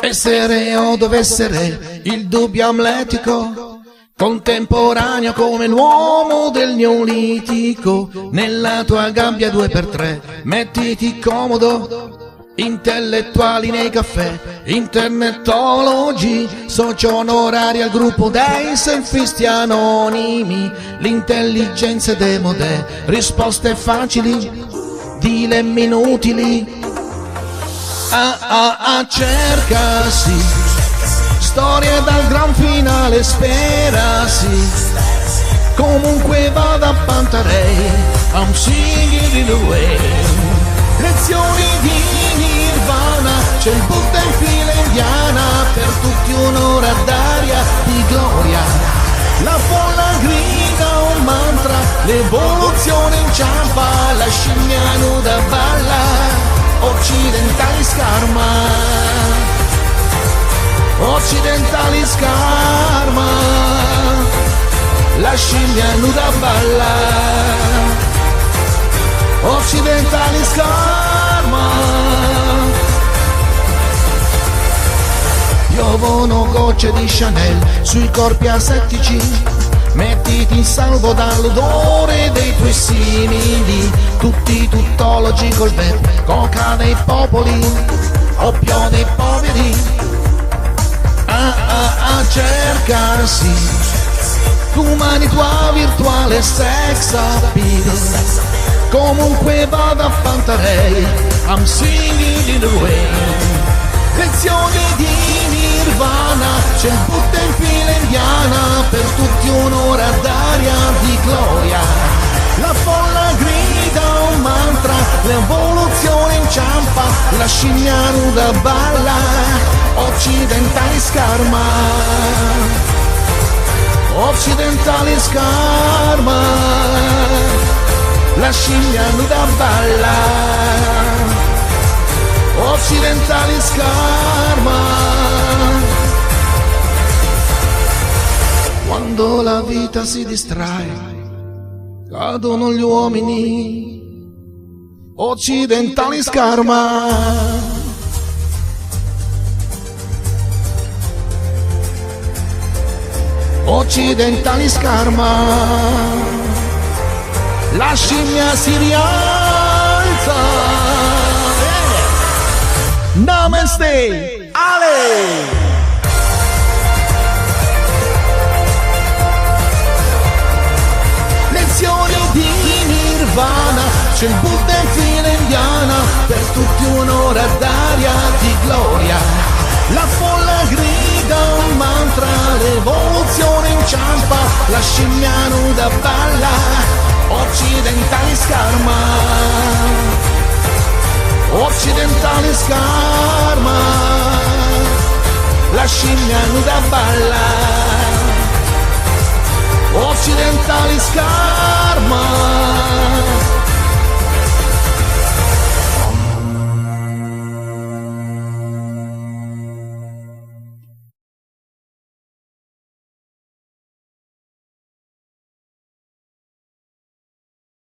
Essere o dov'essere il dubbio amletico, contemporaneo come l'uomo del Neolitico. Nella tua gabbia 2x3 mettiti comodo, intellettuali nei caffè, internetologi, socio onorari al gruppo dei selfisti anonimi. L'intelligenza è demodè, risposte facili, dilemmi inutili. Cercasi storie dal gran finale, sperasi. Comunque vada a Pantarei, I'm singing in the way. Lezioni di Nirvana, c'è il Buddha in fila indiana, per tutti un'ora d'aria di gloria. La folla grida un mantra, l'evoluzione inciampa, la scimmia nuda balla. Occidentali scarma, occidentali scarma, la scimmia nuda balla. Occidentali scarma, piovono gocce di Chanel sui corpi asettici. Mettiti in salvo dall'odore dei tuoi simili, tutti tuttologi col web, coca dei popoli, oppio dei poveri. Cercasi, umanità virtuale, sex appeal. Comunque vada a Pantarei, I'm singing in the rain. Lezioni di Nirvana, c'è il Buddha in fila indiana, per tutti un'ora d'aria di gloria. La folla grida un mantra, l'evoluzione inciampa, la scimmia nuda balla. Occidentali scarma, occidentali scarma, la scimmia nuda balla. Occidentali scarma. Quando la vita si distrae, cadono gli uomini. Occidentali scarma. Occidentali scarma. La scimmia si rialza. Namaste, Ale! Lezioni di Nirvana, c'è il Buddha in fila indiana, per tutti un'ora d'aria di gloria. La folla grida un mantra, l'evoluzione inciampa, la scimmia nuda balla. Occidentali scarma. Occidentali scarma, la scimmia nuda balla. Occidentali scarma.